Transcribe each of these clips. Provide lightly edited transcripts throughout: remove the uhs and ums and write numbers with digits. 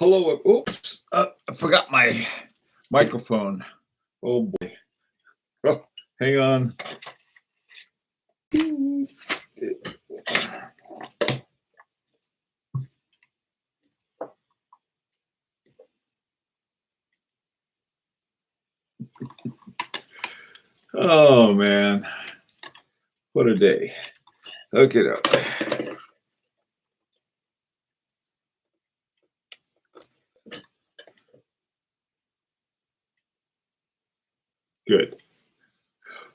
Hello. Oops. I forgot my microphone. Oh boy. Oh, hang on. Oh man. What a day. Okay. Good.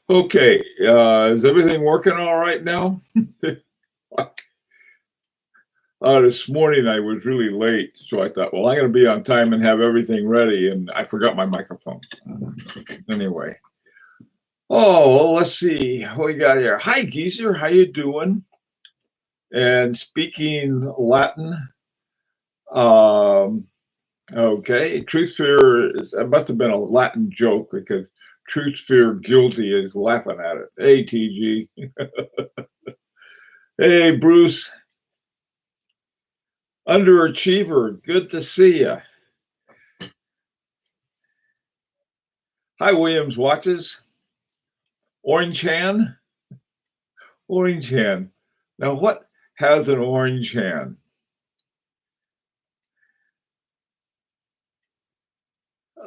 Okay. Is everything working all right now? This morning I was really late, so I thought, well, I'm going to be on time and have everything ready, and I forgot my microphone. Anyway. Oh, well, let's see what we got here. Hi, Geezer. How you doing? And speaking Latin. Okay. Truth Fear it must have been a Latin joke because Truth Fear Guilty is laughing at it. Hey, TG. Hey, Bruce. Underachiever. Good to see you. Hi, Williams Watches. Orange hand. Orange hand. Now, what has an orange hand?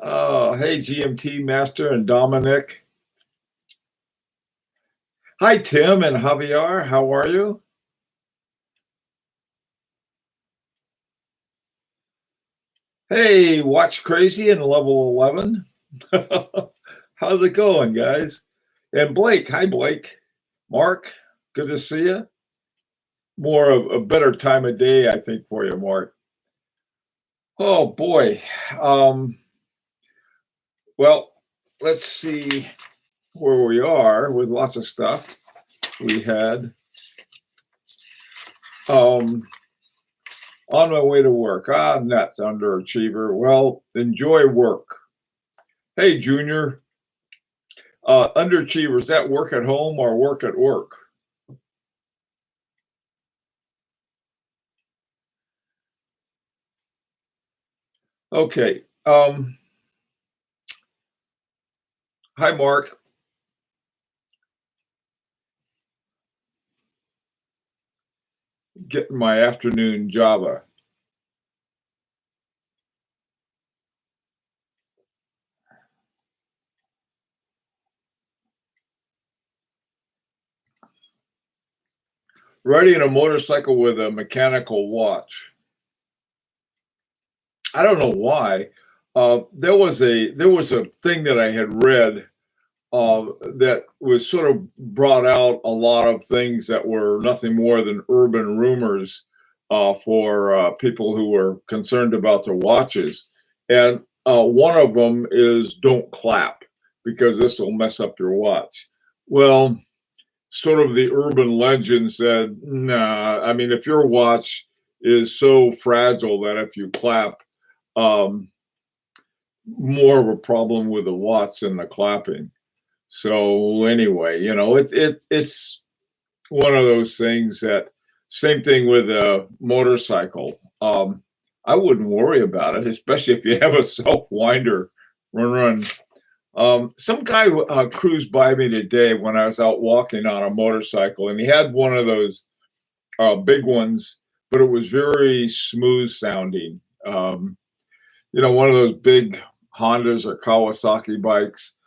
Oh, hey, GMT Master and Dominic. Hi, Tim and Javier. How are you? Hey, Watch Crazy and Level 11. How's it going, guys? And Blake. Hi, Blake. Mark, good to see you. More of a better time of day, I think, for you, Mark. Oh, boy. Well, let's see where we are with lots of stuff. We had on my way to work. Nuts, underachiever. Well, enjoy work. Hey, Junior. Underachiever, is that work at home or work at work? Okay. Hi, Mark. Getting my afternoon Java. Riding a motorcycle with a mechanical watch. I don't know why. There was a thing that I had read that was sort of brought out a lot of things that were nothing more than urban rumors for people who were concerned about their watches. And one of them is don't clap because this will mess up your watch. Well, sort of the urban legend said, nah, I mean, if your watch is so fragile that if you clap, more of a problem with the watch than the clapping. So anyway, it's one of those things that same thing with a motorcycle. I wouldn't worry about it, especially if you have a self winder run. Some guy cruised by me today when I was out walking on a motorcycle, and he had one of those big ones, but it was very smooth sounding. One of those big Hondas or Kawasaki bikes,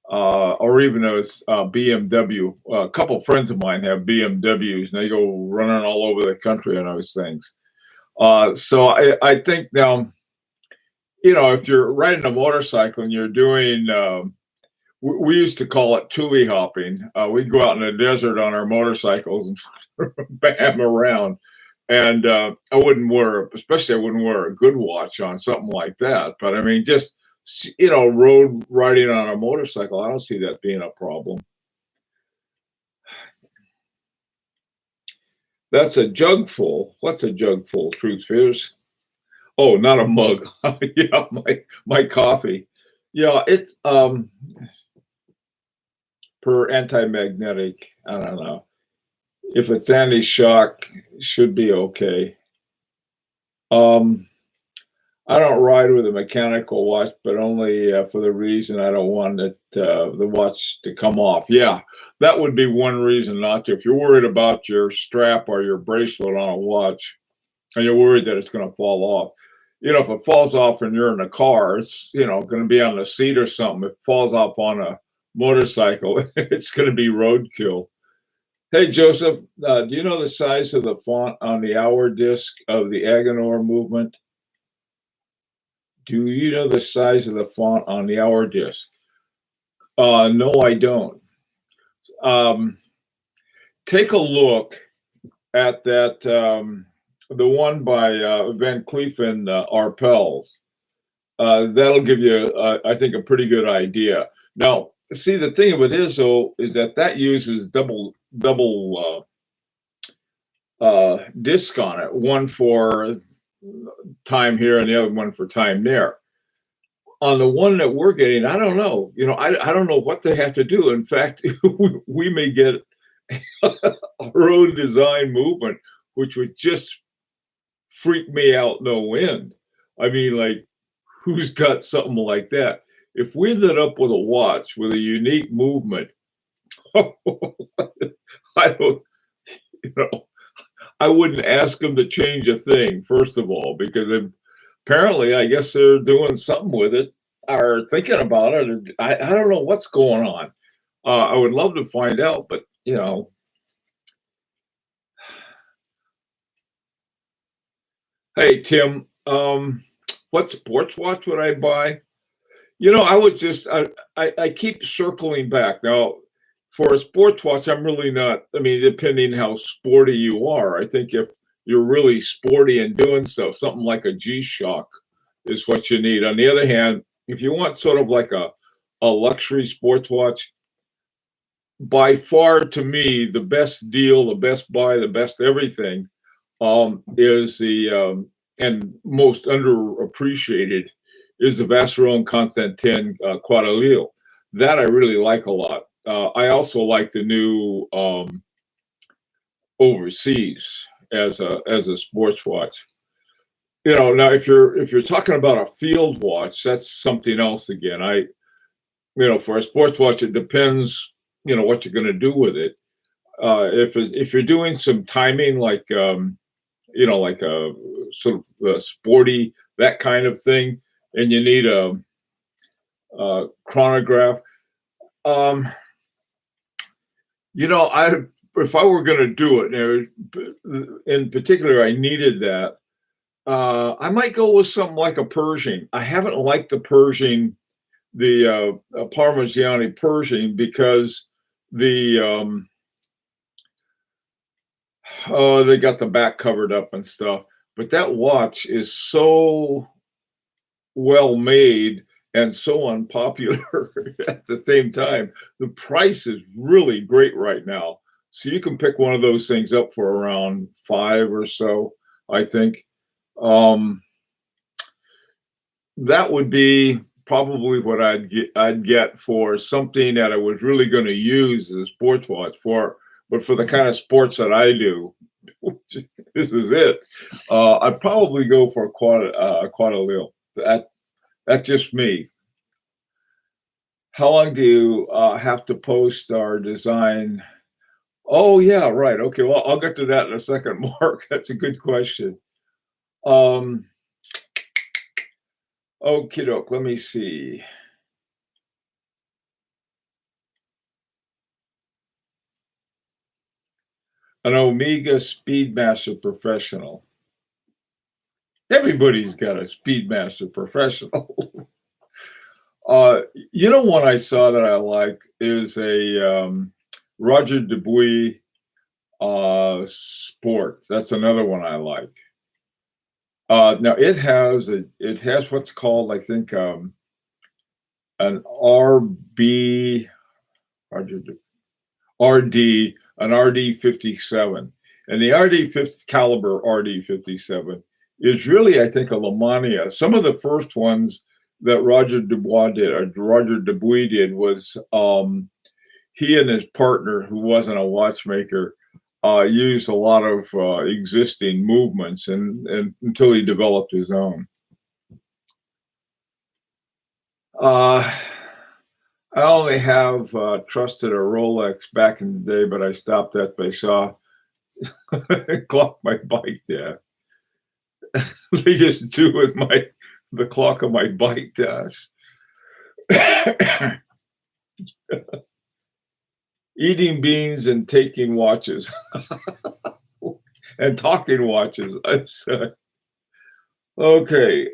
or even those BMW. A couple of friends of mine have BMWs, and they go running all over the country on those things. So I think now, if you're riding a motorcycle and you're doing, we used to call it tule hopping. We'd go out in the desert on our motorcycles and bam around. And I wouldn't wear a good watch on something like that. But I mean, just, road riding on a motorcycle, I don't see that being a problem. That's a jug full. What's a jug full, Truth Fears? Oh, not a mug. Yeah, my coffee. Yeah, it's per anti-magnetic. I don't know. If it's anti-shock, should be okay. I don't ride with a mechanical watch, but only for the reason I don't want the watch to come off. Yeah, that would be one reason not to. If you're worried about your strap or your bracelet on a watch, and you're worried that it's going to fall off, if it falls off and you're in a car, it's going to be on the seat or something. If it falls off on a motorcycle, it's going to be roadkill. Hey Joseph, do you know the size of the font on the hour disc of the Agenor movement? Do you know the size of the font on the hour disc? No, I don't. Um, Take a look at that, the one by Van Cleef and Arpels. That'll give you, I think, a pretty good idea. Now, see, the thing of it is, though, is that uses double disc on it, one for time here and the other one for time there. On the one that we're getting, I don't know. I don't know what they have to do. In fact, we may get our own design movement, which would just freak me out no end. I mean, like, who's got something like that? If we ended up with a watch with a unique movement, I don't, you know, I wouldn't ask them to change a thing, first of all, because apparently, I guess they're doing something with it or thinking about it. I don't know what's going on. I would love to find out, but hey Tim, what sports watch would I buy? I would just I keep circling back now. For a sports watch, I'm really not. I mean, depending how sporty you are, I think if you're really sporty and doing stuff, something like a G-Shock is what you need. On the other hand, if you want sort of like a luxury sports watch, by far to me the best deal, the best buy, the best everything is the and most underappreciated is the Vacheron Constantin Quadrille. That I really like a lot. I also like the new Overseas as a sports watch. Now if you're talking about a field watch, that's something else again. For a sports watch, it depends, what you're going to do with it. If you're doing some timing, like like a sort of a sporty, that kind of thing, and you need a chronograph. Um, I if I were going to do it, in particular, I needed that. I might go with something like a Pershing. I haven't liked the Pershing, the Parmigiani Pershing, because the they got the back covered up and stuff. But that watch is so well made and so unpopular at the same time. The price is really great right now. So you can pick one of those things up for around $5 or so, I think. That would be probably what I'd get for something that I was really going to use as a sports watch for. But for the kind of sports that I do, this is it. I'd probably go for a Quadrille. That's just me. How long do you have to post our design? Oh yeah, right. Okay, well I'll get to that in a second, Mark. That's a good question. Okie doke. Let me see. An Omega Speedmaster Professional. Everybody's got a Speedmaster Professional. One I saw that I like is a Roger Dubuis Sport. That's another one I like. Now it has what's called, I think, an RD, an RD57, and the RD50 caliber RD57 is really, I think, a Lamania. Some of the first ones that Roger Dubuis did was he and his partner, who wasn't a watchmaker, used a lot of existing movements and until he developed his own. Uh, I only have trusted a Rolex back in the day, but I stopped that. They saw clock my bike there. They just do with the clock of my bike dash. Eating beans and taking watches and talking watches. I said, okay.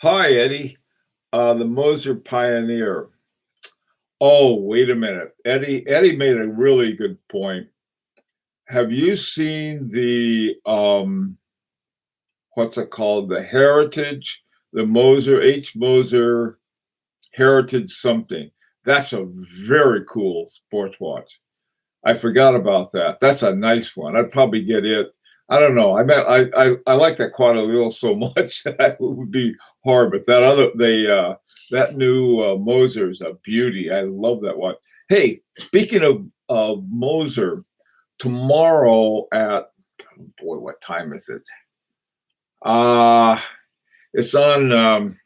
Hi, Eddie. The Moser Pioneer. Oh, wait a minute. Eddie made a really good point. Have you seen the what's it called? The Heritage, the Moser H. Moser Heritage something. That's a very cool sports watch. I forgot about that. That's a nice one. I'd probably get it. I don't know. I like that Quadrille so much that it would be hard. But that new Moser is a beauty. I love that one. Hey, speaking of Moser, tomorrow at boy, what time is it? It's on.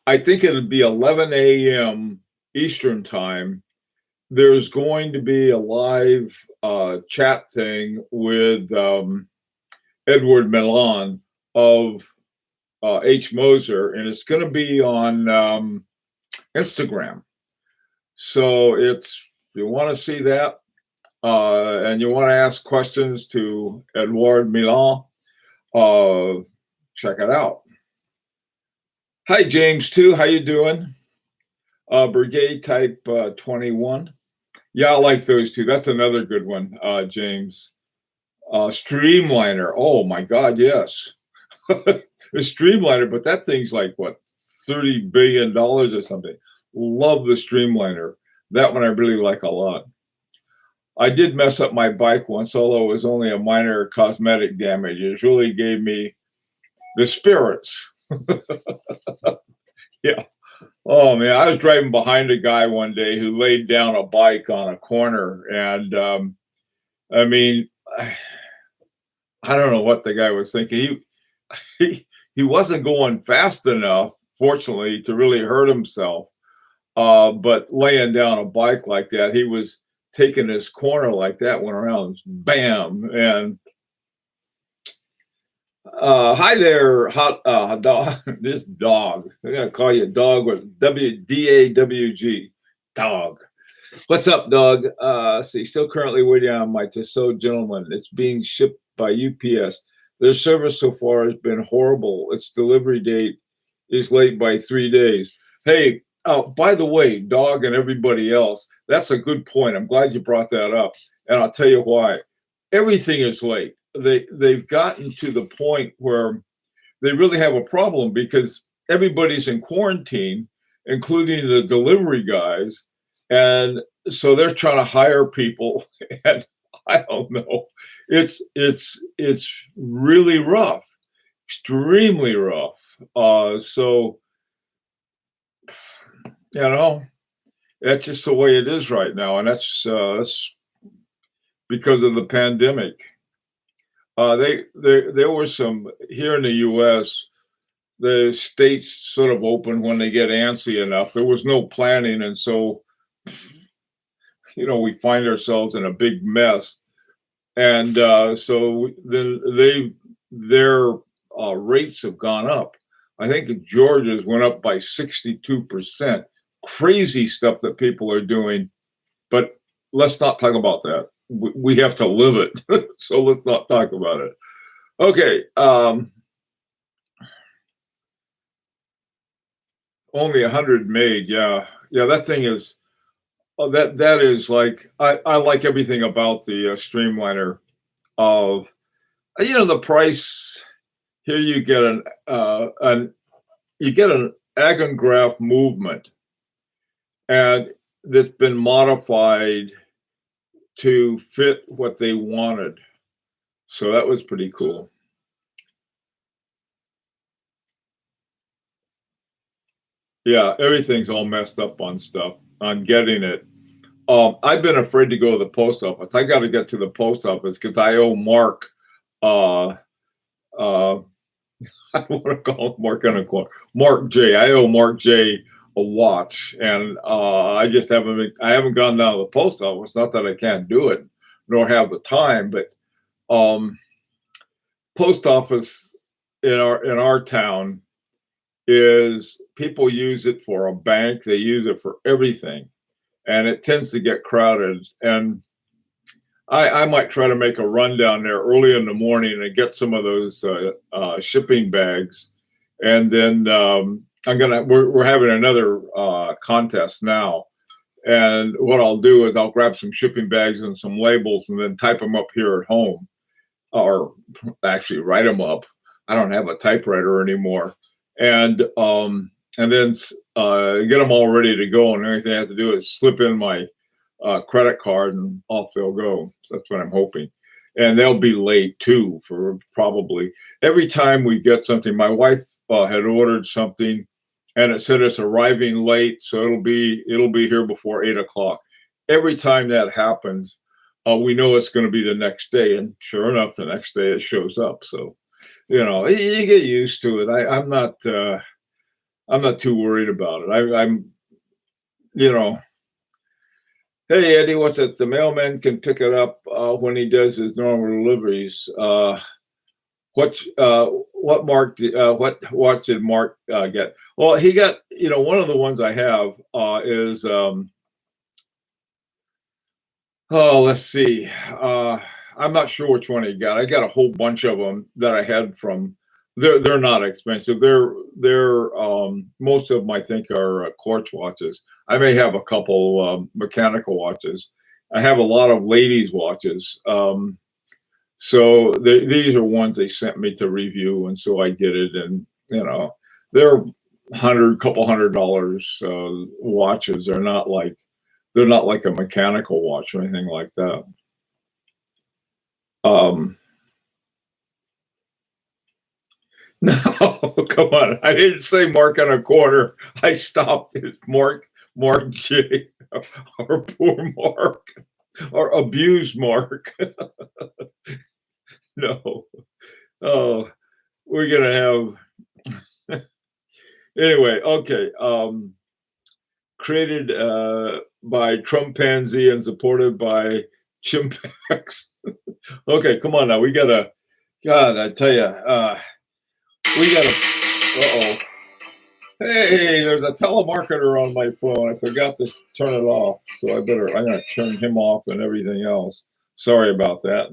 I think it'll be 11 a.m. Eastern time. There's going to be a live chat thing with Edward Milan of H. Moser, and it's going to be on Instagram. So if you want to see that and you want to ask questions to Edward Milan, check it out. Hi, James, too. How you doing? Brigade Type 21. Yeah, I like those two. That's another good one, James. Streamliner. Oh my God, yes. The Streamliner, but that thing's like what, $30 billion or something. Love the Streamliner. That one I really like a lot. I did mess up my bike once, although it was only a minor cosmetic damage. It really gave me the spirits. Yeah. Oh man, I was driving behind a guy one day who laid down a bike on a corner, and I mean, I don't know what the guy was thinking. He wasn't going fast enough, fortunately, to really hurt himself. But laying down a bike like that, he was taking this corner like that, went around, bam, and hi there, hot dog. This dog. I'm gonna call you a dog with WDAWG. Dog. What's up, dog? See, still currently waiting on my Tissot Gentleman. It's being shipped by UPS. Their service so far has been horrible. Its delivery date is late by 3 days. Hey, by the way, dog and everybody else, that's a good point. I'm glad you brought that up, and I'll tell you why. Everything is late. They've gotten to the point where they really have a problem because everybody's in quarantine, including the delivery guys, and so they're trying to hire people, and I don't know. It's really rough, extremely rough. So you know, that's just the way it is right now, and that's because of the pandemic. There were some here in the U.S. The states sort of open when they get antsy enough. There was no planning, and so we find ourselves in a big mess. And so then their rates have gone up. I think Georgia's went up by 62%. Crazy stuff that people are doing, but let's not talk about that. We have to live it, so let's not talk about it. Okay. Only 100 made. Yeah. That thing is. That is like I like everything about the Streamliner. Of the price here, you get an Agongraph movement, and that's been modified to fit what they wanted. So that was pretty cool. Yeah, everything's all messed up on getting it. I've been afraid to go to the post office. I got to get to the post office because I owe Mark I don't want to call him Mark on a corner. Mark J. I owe Mark J a watch, and I haven't gone down to the post office. Not that I can't do it, nor have the time, but um, post office in our town is people use it for a bank. They use it for everything, and it tends to get crowded. And I might try to make a run down there early in the morning and get some of those shipping bags, and then we're having another contest now, and what I'll do is I'll grab some shipping bags and some labels and then type them up here at home, or actually write them up. I don't have a typewriter anymore, and then get them all ready to go. And the only thing I have to do is slip in my credit card and off they'll go. So that's what I'm hoping. And they'll be late too, for probably every time we get something. My wife had ordered something and it said it's arriving late, so it'll be here before 8 o'clock. Every time that happens, we know it's going to be the next day, and sure enough, the next day it shows up. So, you get used to it. I'm not too worried about it. I'm Hey Eddie, what's it? The mailman can pick it up when he does his normal deliveries. What watch did Mark get? Well, he got, one of the ones I have is let's see. I'm not sure which one he got. I got a whole bunch of them that I had from. They're not expensive. They're most of them I think are quartz watches. I may have a couple mechanical watches. I have a lot of ladies' watches. So these are ones they sent me to review, and so I did it. And they're couple $100 watches. They're not like a mechanical watch or anything like that. No, come on. I didn't say Mark on a corner. I stopped it. Mark J. Or poor Mark. Or abused Mark. No. Oh, we're going to have. Anyway, okay. Created by Trumpanzee and supported by Chimpanzees. Okay, come on now. We got to. God, I tell you. We got to. Uh-oh. Hey, there's a telemarketer on my phone. I forgot to turn it off. So I'm going to turn him off and everything else. Sorry about that.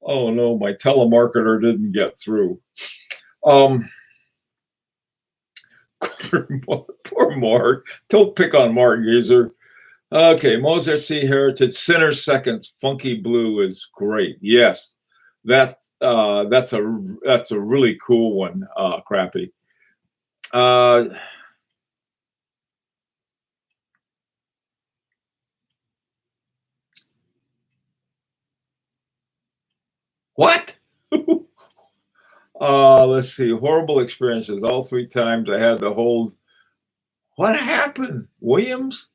Oh, no, my telemarketer didn't get through. Poor Mark. Don't pick on Mark, geezer. Okay, Moser C. Heritage, Center Seconds, Funky Blue is great. Yes, that's a really cool one, Crappy. What? Let's see. Horrible experiences. All 3 times I had to hold. What happened? Williams?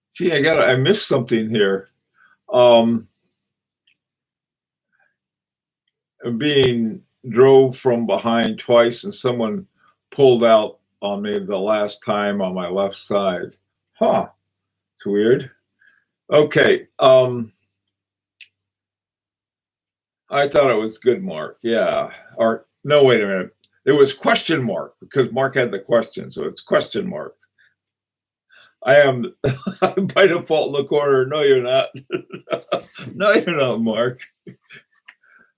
See, I missed something here. Being drove from behind twice and someone pulled out on me the last time on my left side. Huh. It's weird. Okay. I thought it was good, Mark. Yeah. Or no, wait a minute. It was question mark because Mark had the question, so it's question mark. I am by default in the corner. No, you're not. No, you're not, Mark.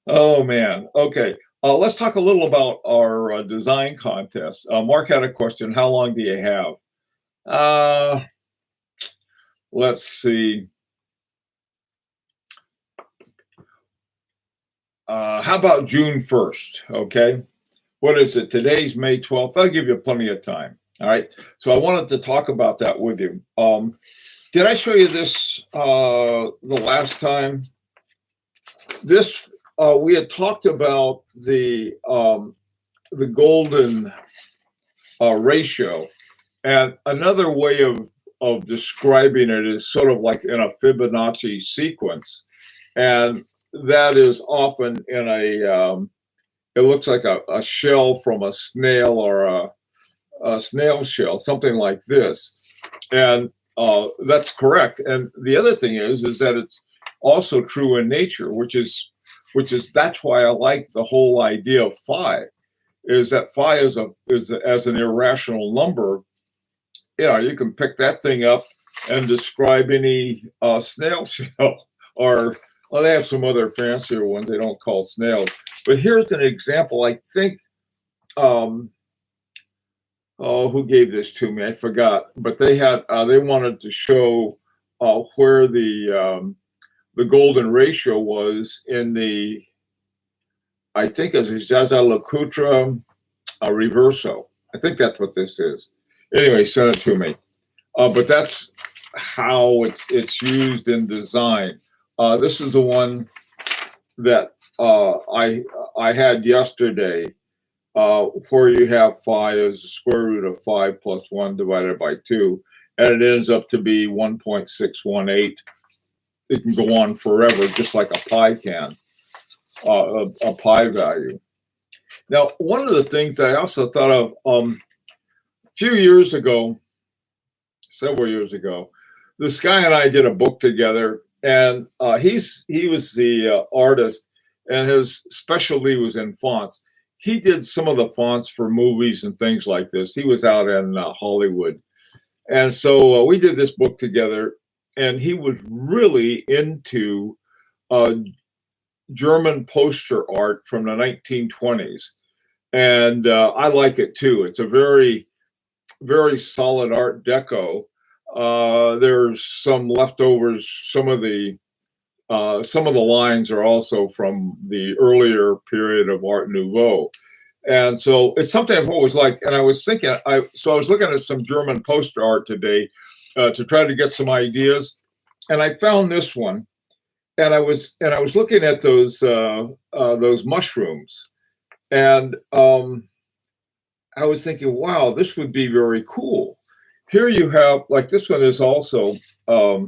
Oh man. Okay. Let's talk a little about our design contest. Mark had a question. How long do you have? Let's see. How about June 1st? Okay. What is it? Today's May 12th. I'll give you plenty of time. All right. So I wanted to talk about that with you. Did I show you this the last time? This we had talked about the golden ratio, and another way of describing it is sort of like in a Fibonacci sequence, and that is often in It looks like a shell from a snail or a snail shell, something like this. And that's correct. And the other thing is that it's also true in nature, which is that's why I like the whole idea of phi, is that phi is as an irrational number. You can pick that thing up and describe any snail shell, or well, they have some other fancier ones they don't call snails. But here's an example. I think, who gave this to me? I forgot. But they wanted to show where the golden ratio was in the, I think it's Zaza-Lacoutre reverso. I think that's what this is. Anyway, send it to me. But that's how it's used in design. This is the one that I had yesterday, where you have phi as the square root of 5 plus 1 divided by 2, and it ends up to be 1.618. It can go on forever, just like a pi can, a pi value. Now, one of the things that I also thought of a few years ago, several years ago, this guy and I did a book together, and he was the artist, and his specialty was in fonts. He did some of the fonts for movies and things like this. He was out in Hollywood, and so we did this book together. And he was really into German poster art from the 1920s, and I like it too. It's a very, very solid Art Deco. There's some leftovers. Some of the lines are also from the earlier period of Art Nouveau, and so it's something I've always liked. And I was thinking, I was looking at some German poster art today to try to get some ideas, and I found this one, and I was looking at those mushrooms, and I was thinking, wow, this would be very cool. Here you have, like, this one is also a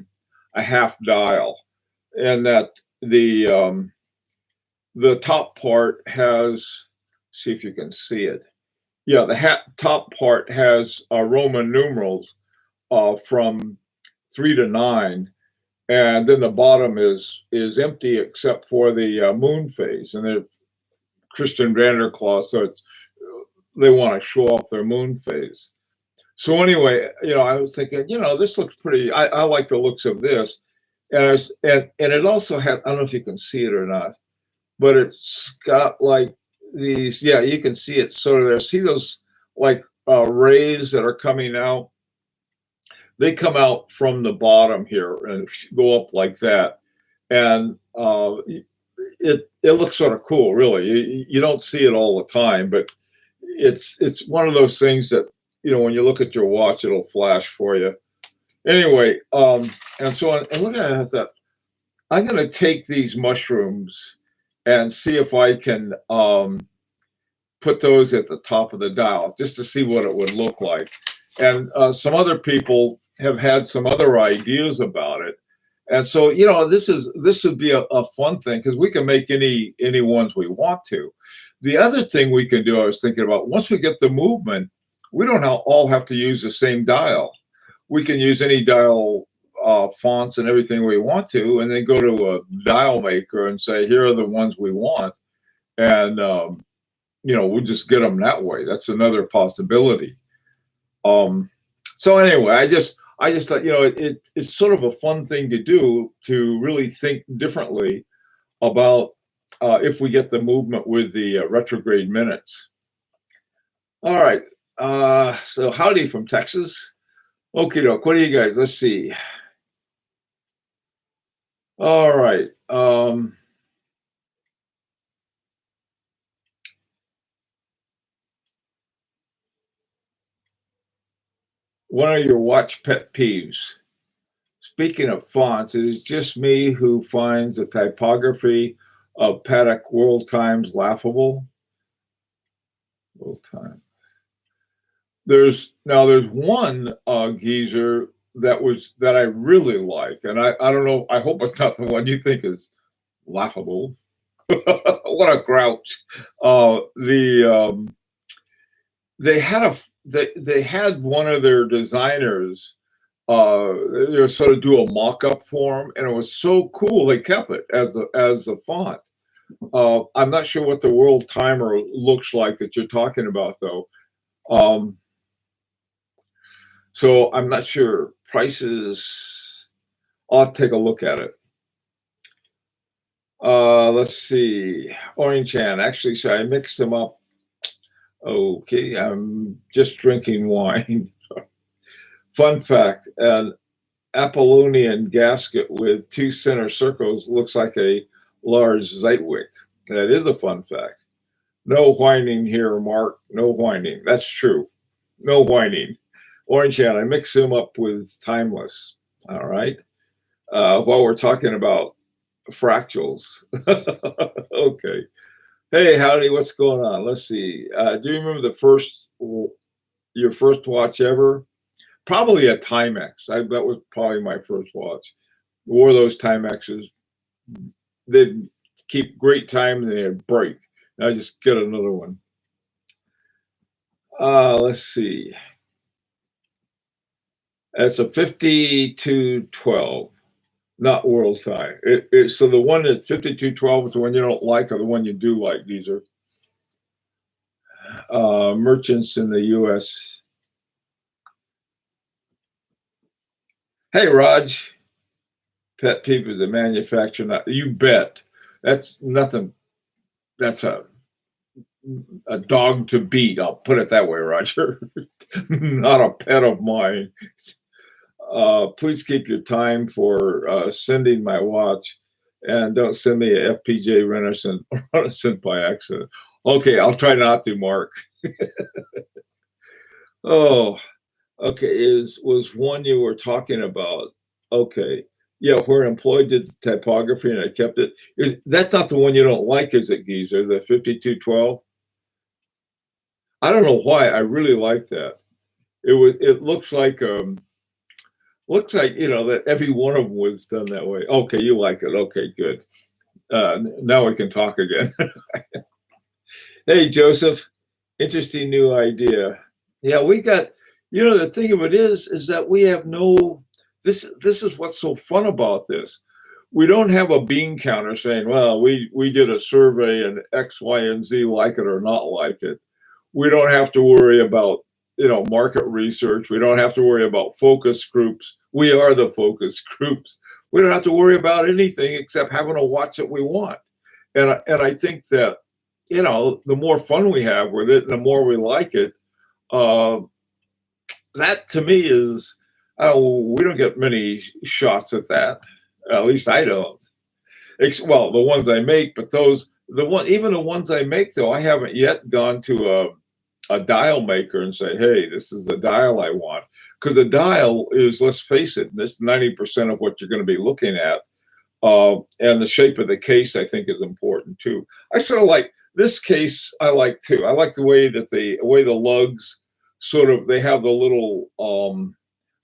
half dial, and that the top part has, see if you can see it. Yeah, the top part has Roman numerals from 3 to 9, and then the bottom is empty except for the moon phase, and they're Christian Vanderklaus, so they want to show off their moon phase. So anyway, I was thinking, this looks pretty. I like the looks of this, and it also has, I don't know if you can see it or not, but it's got like these. Yeah, you can see it sort of there. See those like rays that are coming out? They come out from the bottom here and go up like that, and it looks sort of cool, really. You don't see it all the time, but it's one of those things that, when you look at your watch, it'll flash for you. Anyway, and so and look at that. I'm going to take these mushrooms and see if I can put those at the top of the dial just to see what it would look like. And some other people have had some other ideas about it. And so, this would be a fun thing, because we can make any ones we want to. The other thing we can do, I was thinking about, once we get the movement, we don't all have to use the same dial. We can use any dial fonts and everything we want to, and then go to a dial maker and say, here are the ones we want. And, we'll just get them that way. That's another possibility. So anyway, I just thought, it's sort of a fun thing to do, to really think differently about if we get the movement with the retrograde minutes. All right. So howdy from Texas. Okie doke. What do you guys? Let's see. All right. One of your watch pet peeves. Speaking of fonts, it is just me who finds the typography of Paddock World Times laughable. World Times. There's one geezer that I really like, and I don't know. I hope it's not the one you think is laughable. What a grouch. They had they had one of their designers sort of do a mock-up for them, and it was so cool. They kept it as the font. I'm not sure what the World Timer looks like that you're talking about, though. So I'm not sure prices. I'll take a look at it. Let's see. Orange Hand. Actually, so I mixed them up. Okay, I'm just drinking wine. Fun fact, an Apollonian gasket with 2 center circles looks like a large Zeitwick. That is a fun fact. No whining here, Mark. No whining. That's true. No whining. Orange Hand, I mix them up with Timeless. All right. While we're talking about fractals. Okay. Hey, howdy, what's going on? Let's see. Do you remember your first watch ever? Probably a Timex. That was probably my first watch. Wore those Timexes. They'd keep great time and they'd break. I just get another one. Let's see. That's a 5212, not world time. So the one that's 5212 is the one you don't like, or the one you do like. These are merchants in the U.S. Hey, Raj. Pet peeve is the manufacturer. You bet. That's nothing. That's a dog to beat. I'll put it that way, Roger. Not a pet of mine. Please keep your time for sending my watch, and don't send me a FPJ Renaissance by accident. Okay, I'll try not to, Mark. Oh, okay. Was one you were talking about? Okay, yeah, where an employee did the typography and I kept it. That's not the one you don't like, is it, Geezer? The 5212. I don't know why. I really like that. It looks like that every one of them was done that way. Okay, you like it. Okay, good. Now we can talk again. Hey, Joseph, interesting new idea. Yeah, we got, the thing of it is that we have this is what's so fun about this. We don't have a bean counter saying, well, we did a survey and X, Y, and Z like it or not like it. We don't have to worry about, market research. We don't have to worry about focus groups. We are the focus groups. We don't have to worry about anything except having a watch that we want. And I think that, the more fun we have with it, the more we like it. That to me is, we don't get many shots at that. At least I don't. Well, the ones I make, but even the ones I make, though, I haven't yet gone to a dial maker and say, hey, this is the dial I want. Because the dial is, let's face it, this 90% of what you're going to be looking at. And the shape of the case, I think, is important too. I sort of like this case. I like too. I like the way that the lugs they have the little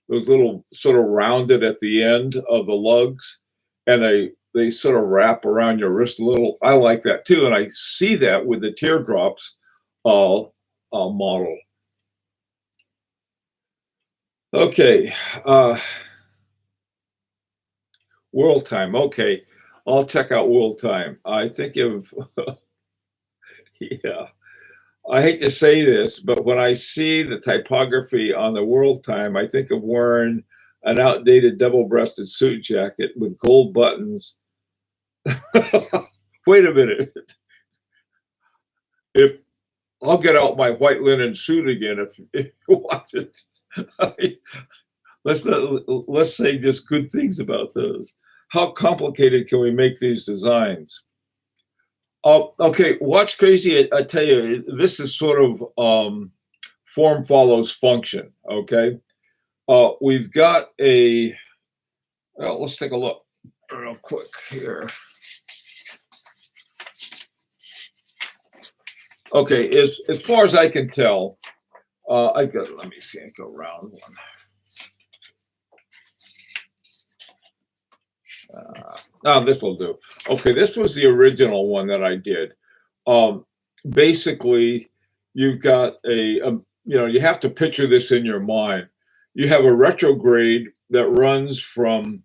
those little sort of rounded at the end of the lugs, and they sort of wrap around your wrist a little. I like that too, and I see that with the teardrops model. Okay. World Time. Okay. I'll check out World Time. I think of, yeah, I hate to say this, but when I see the typography on the World Time, I think of wearing an outdated double-breasted suit jacket with gold buttons. Wait a minute. If I'll get out my white linen suit again if you watch it. Let's say just good things about those. How complicated can we make these designs? Okay, Watch Crazy. I tell you, this is sort of form follows function. Okay, we've got let's take a look real quick here. Okay, as far as I can tell, let me see, I go round one. This will do. Okay, this was the original one that I did. Um, Basically, you've got you have to picture this in your mind. You have a retrograde that runs from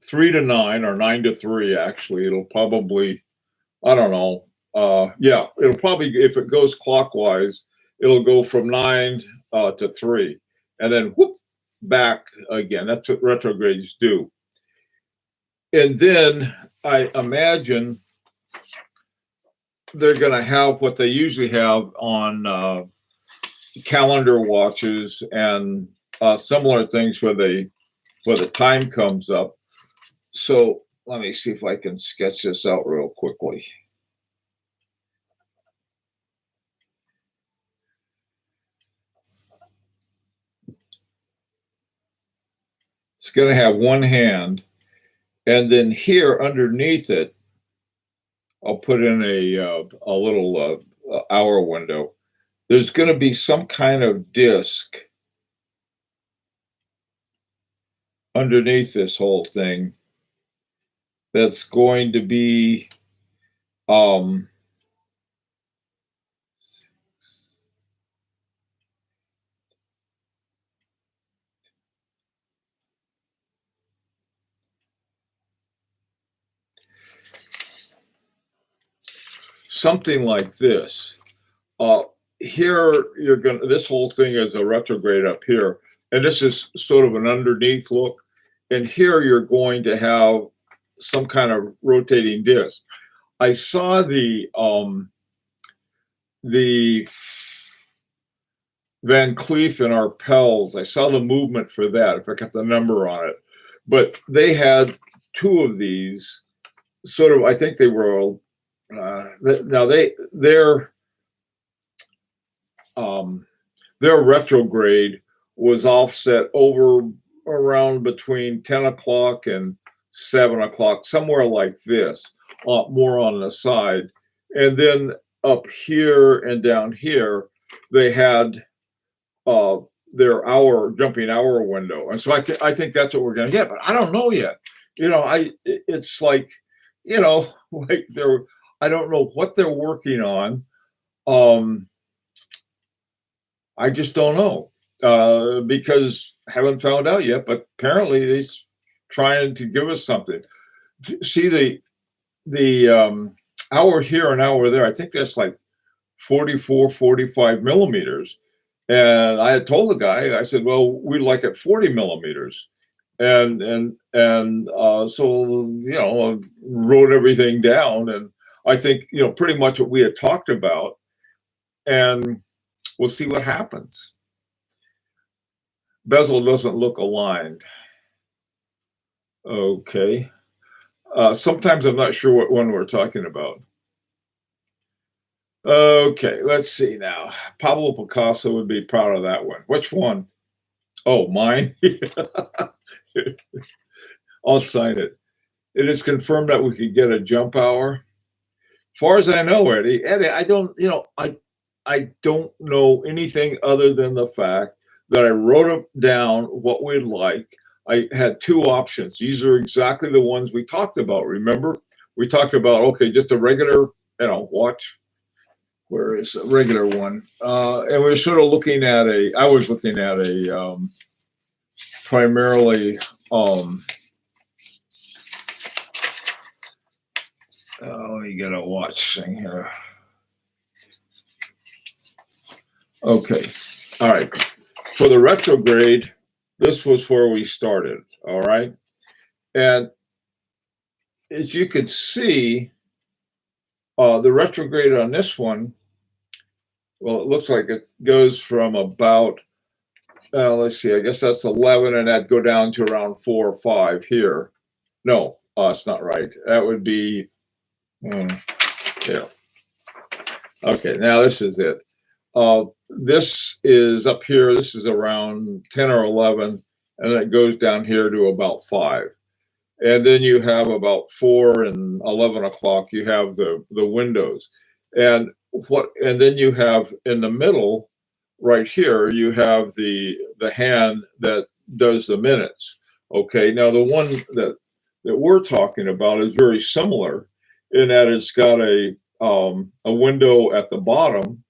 3 to 9 or 9 to 3, actually. It'll probably, I don't know. Yeah, it'll probably, if it goes clockwise, it'll go from 9 to 3 and then whoop back again. That's what retrogrades do. And then I imagine they're going to have what they usually have on calendar watches and similar things where the time comes up. So let me see if I can sketch this out real quickly. It's going to have one hand, and then here underneath it, I'll put in a little hour window. There's going to be some kind of disc underneath this whole thing that's going to be something like this. Here you're gonna, this whole thing is a retrograde up here, and this is sort of an underneath look. And here you're going to have some kind of rotating disc. I saw the Van Cleef and Arpels. I saw the movement for that, if I got the number on it. But they had two of these, sort of, I think they were now their retrograde was offset over around between 10 o'clock and 7 o'clock, somewhere like this, more on the side. And then up here and down here, they had their jumping hour window. And so I think that's what we're going to get, but I don't know yet. It's like, like I don't know what they're working on. I just don't know because I haven't found out yet, but apparently they're trying to give us something. See the hour here and hour there, I think that's like 44, 45 millimeters. And I had told the guy, I said, well, we'd like it 40 millimeters. And so, I wrote everything down. And I think, pretty much what we had talked about. And we'll see what happens. Bezel doesn't look aligned. Okay. Sometimes I'm not sure what one we're talking about. Okay, let's see now. Pablo Picasso would be proud of that one. Which one? Oh, mine? I'll sign it. It is confirmed that we could get a jump hour. As far as I know, Eddie, I don't, I don't know anything other than the fact that I wrote down what we'd like. I had two options. These are exactly the ones we talked about. Remember, we talked about, okay, just a regular, watch. Where is a regular one? And we were sort of looking at I was looking at a primarily, let me get a watch thing here. Okay. All right. For the retrograde, this was where we started. All right. And as you can see, the retrograde on this one, well, it looks like it goes from about, let's see, I guess that's 11, and that'd go down to around 4 or 5 here. No, it's not right. That would be, yeah. Okay, now this is it. This is up here. This is around 10 or 11, and then it goes down here to about 5. And then you have about 4 and 11 o'clock, you have the windows. And then you have in the middle, right here, you have the hand that does the minutes. Okay, now the one that that we're talking about is very similar in that it's got a window at the bottom,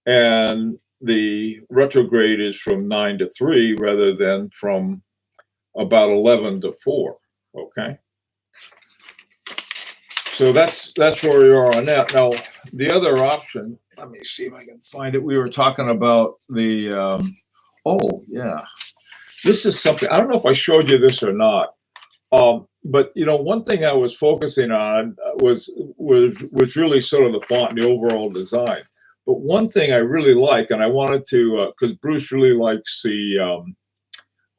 and the retrograde is from 9 to 3 rather than from about 11 to 4. Okay. So that's where we are on that. Now, the other option, let me see if I can find it. We were talking about the, oh, yeah. This is something, I don't know if I showed you this or not. But one thing I was focusing on was really sort of the font and the overall design. But one thing I really like, and I wanted to, because Bruce really likes the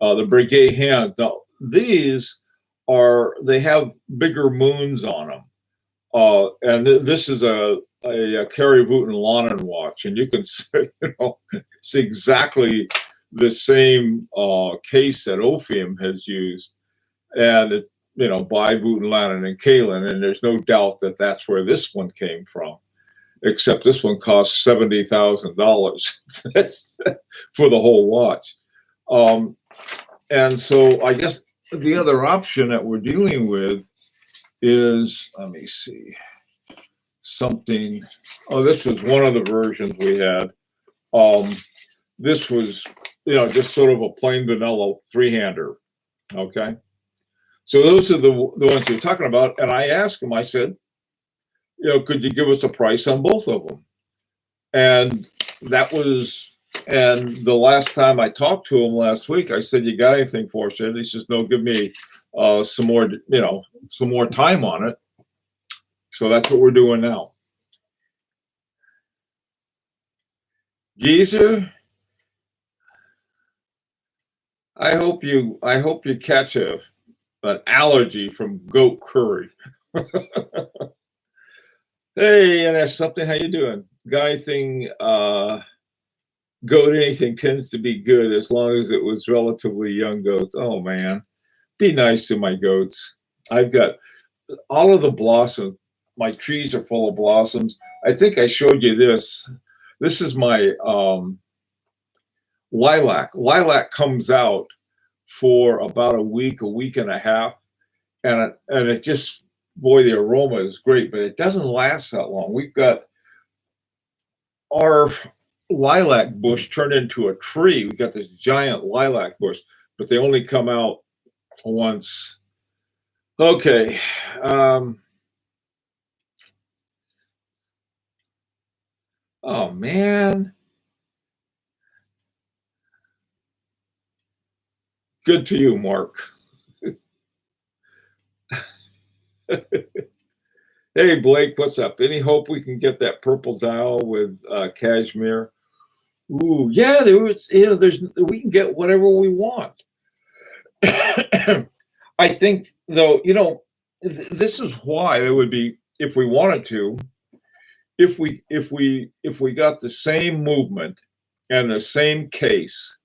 Breguet hands. Now these they have bigger moons on them, and this is a Kerry Wooten Lonan watch, and you can see, it's exactly the same case that Ophium has used, and by Wooten Lonan and Kalin, and there's no doubt that that's where this one came from. Except this one costs $70,000 for the whole watch. And so I guess the other option that we're dealing with is, let me see, something. Oh, this was one of the versions we had. This was, just sort of a plain vanilla three-hander. Okay. So those are the ones you're talking about. And I asked him, I said, could you give us a price on both of them? And and the last time I talked to him last week, I said, you got anything for us? And he says, no, give me some more time on it. So that's what we're doing now. Geezer, I hope you catch an allergy from goat curry. Hey, and that's something. How you doing? Guy thing, goat anything tends to be good as long as it was relatively young goats. Oh man, be nice to my goats. I've got all of the blossom. My trees are full of blossoms. I think I showed you this. This is my lilac. Lilac comes out for about a week and a half, and it just, boy, the aroma is great, but it doesn't last that long. We've got our lilac bush turned into a tree. We got this giant lilac bush, but they only come out once. Okay. Oh man. Good for you, Mark. Hey Blake, what's up? Any hope we can get that purple dial with cashmere? Ooh, yeah, we can get whatever we want. I think though, this is why it would be, if we wanted to, if we got the same movement and the same case,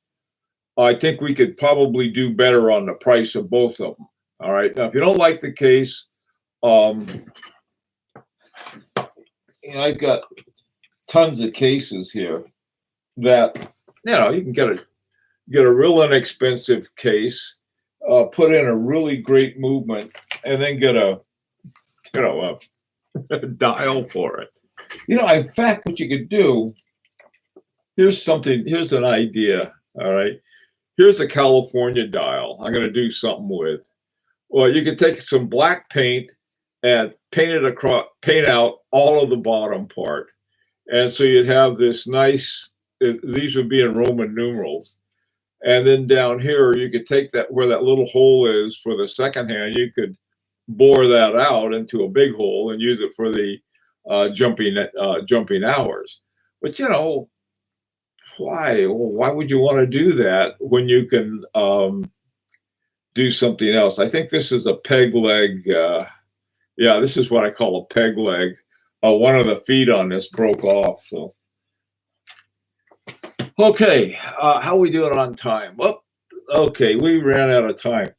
I think we could probably do better on the price of both of them. All right. Now, if you don't like the case, I've got tons of cases here that you can get a real inexpensive case, put in a really great movement, and then get a dial for it. In fact, what you could do, here's an idea. All right, here's a California dial I'm going to do something with. Well, you could take some black paint and paint out all of the bottom part. And so you'd have this nice, these would be in Roman numerals. And then down here, you could take that, where that little hole is for the second hand, you could bore that out into a big hole and use it for the jumping hours. But why would you want to do that when you can do something else? I think this is a peg leg. Yeah, this is what I call a peg leg. One of the feet on this broke off. So, okay, how are we doing on time? Well, okay, we ran out of time.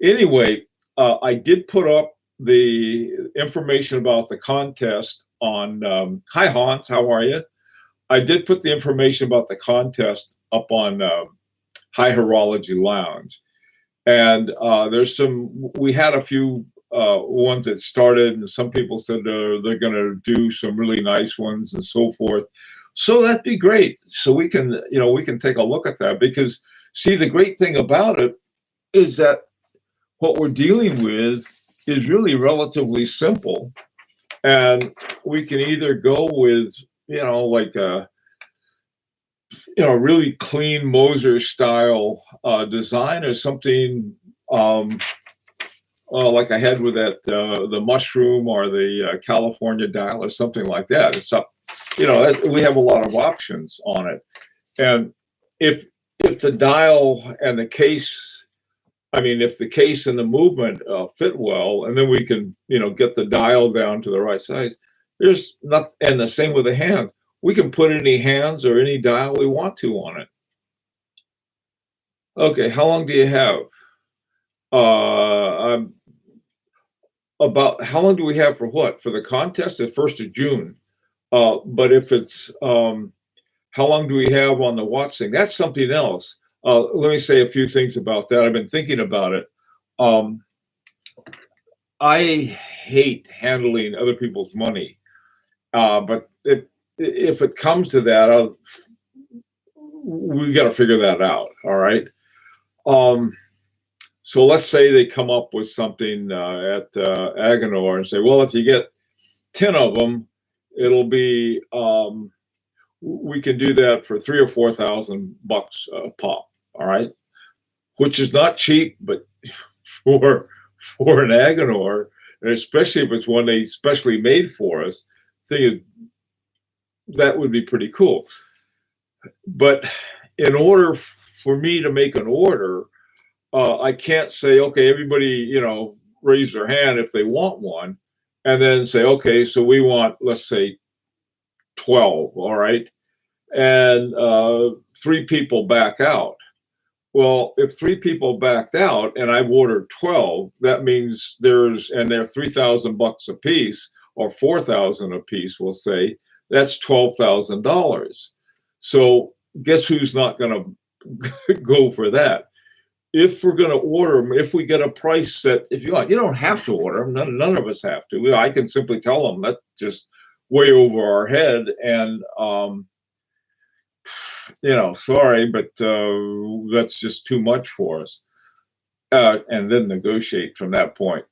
Anyway, I did put up the information about the contest on. Hi, Hans, how are you? I did put the information about the contest up on High Horology Lounge. And we had a few ones that started, and some people said they're going to do some really nice ones and so forth. So that'd be great. So we can, we can take a look at that, because see, the great thing about it is that what we're dealing with is really relatively simple. And we can either go with, like a, really clean Moser style design, or something like I had with that the mushroom or the California dial or something like that. It's up, we have a lot of options on it. And if the dial and the case, if the case and the movement fit well, and then we can, get the dial down to the right size. There's not, and the same with the hands. We can put any hands or any dial we want to on it. Okay, how long do you have? About how long do we have for what? For the contest, the 1st of June. But if it's how long do we have on the watch thing? That's something else. Let me say a few things about that. I've been thinking about it. I hate handling other people's money, but if it comes to that, we got to figure that out. All right. So let's say they come up with something at Agenor and say, well, if you get 10 of them, it'll be, we can do that for $3,000 or $4,000 a pop. All right. Which is not cheap, but for an Agenor, and especially if it's one they specially made for us, that would be pretty cool. But in order for me to make an order, I can't say, okay, everybody, raise their hand if they want one, and then say, okay, so we want, let's say, 12, all right? And 3 people back out. Well, if 3 people backed out and I've ordered 12, that means they're $3,000 a piece, or $4,000 a piece, we'll say, that's $12,000. So guess who's not going to go for that? If we're going to order them, if we get a price set, if you want, you don't have to order them. None of us have to. I can simply tell them that's just way over our head, and sorry, but that's just too much for us, and then negotiate from that point.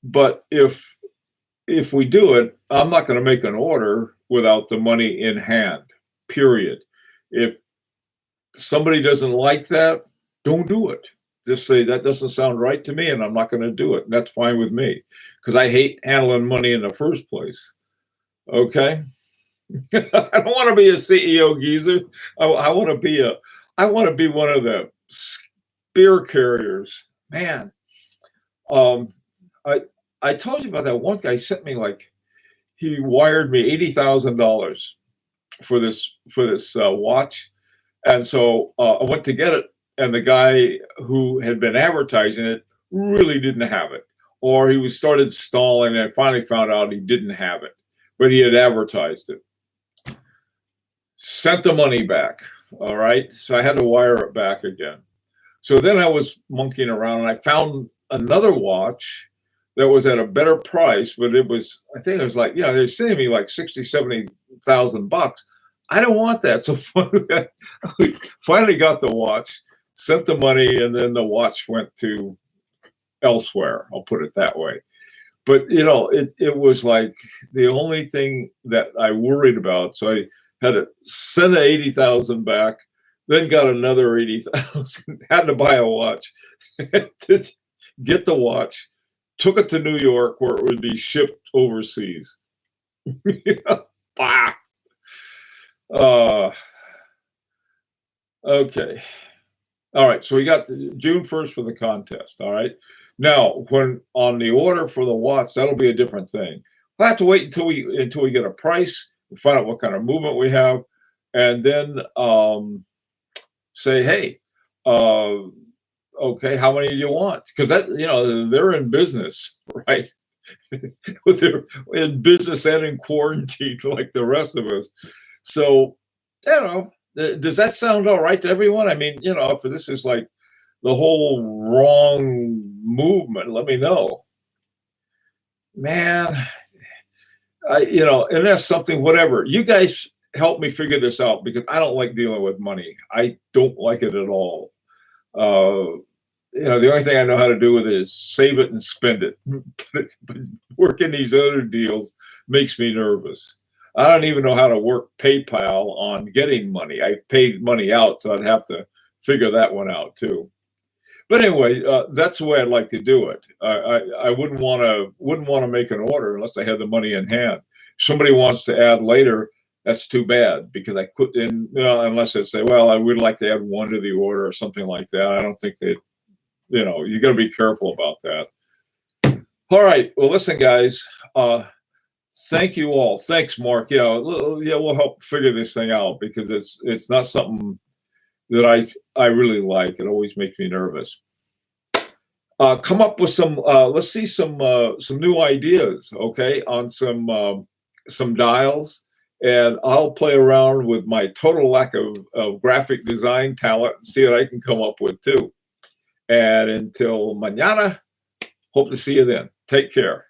But if we do it, I'm not going to make an order without the money in hand, period. If somebody doesn't like that, don't do it. Just say, that doesn't sound right to me, and I'm not going to do it. And that's fine with me, because I hate handling money in the first place. Okay? I don't want to be a CEO geezer. I want to be one of the spear carriers. Man, I told you about that one guy sent me, he wired me $80,000 for this watch, and so I went to get it, and the guy who had been advertising it really didn't have it, or he started stalling, and I finally found out he didn't have it, but he had advertised it. Sent the money back. All right, so I had to wire it back again. So then I was monkeying around, and I found another watch that was at a better price, but I think it was they're sending me like $60,000-$70,000. I don't want that. So finally got the watch, sent the money, and then the watch went to elsewhere. I'll put it that way. But it was like the only thing that I worried about. So I had to send $80,000 back, then got another $80,000. Had to buy a watch to get the watch. Took it to New York, where it would be shipped overseas. Bah. Okay. All right. So we got June 1st for the contest. All right. Now, when on the order for the watch, that'll be a different thing. We'll have to wait until we get a price, find out what kind of movement we have, and then say, hey, okay, how many do you want? Because they're in business, right? They're in business and in quarantine like the rest of us. So, does that sound all right to everyone? If this is like the whole wrong movement, let me know. Man, and that's something, whatever. You guys help me figure this out because I don't like dealing with money. I don't like it at all. The only thing I know how to do with it is save it and spend it. But working these other deals makes me nervous. I don't even know how to work PayPal on getting money. I paid money out, so I'd have to figure that one out too. But anyway, that's the way I'd like to do it. I wouldn't want to make an order unless I had the money in hand. If somebody wants to add later, that's too bad because I couldn't. Unless they say, well, I would like to add one to the order or something like that. I don't think they. You got to be careful about that. All right. Well, listen, guys. Thank you all. Thanks, Mark. Yeah, we'll help figure this thing out because it's not something that I really like. It always makes me nervous. Come up with some. Let's see some new ideas. Okay, on some dials, and I'll play around with my total lack of graphic design talent and see what I can come up with too. And until mañana, hope to see you then. Take care.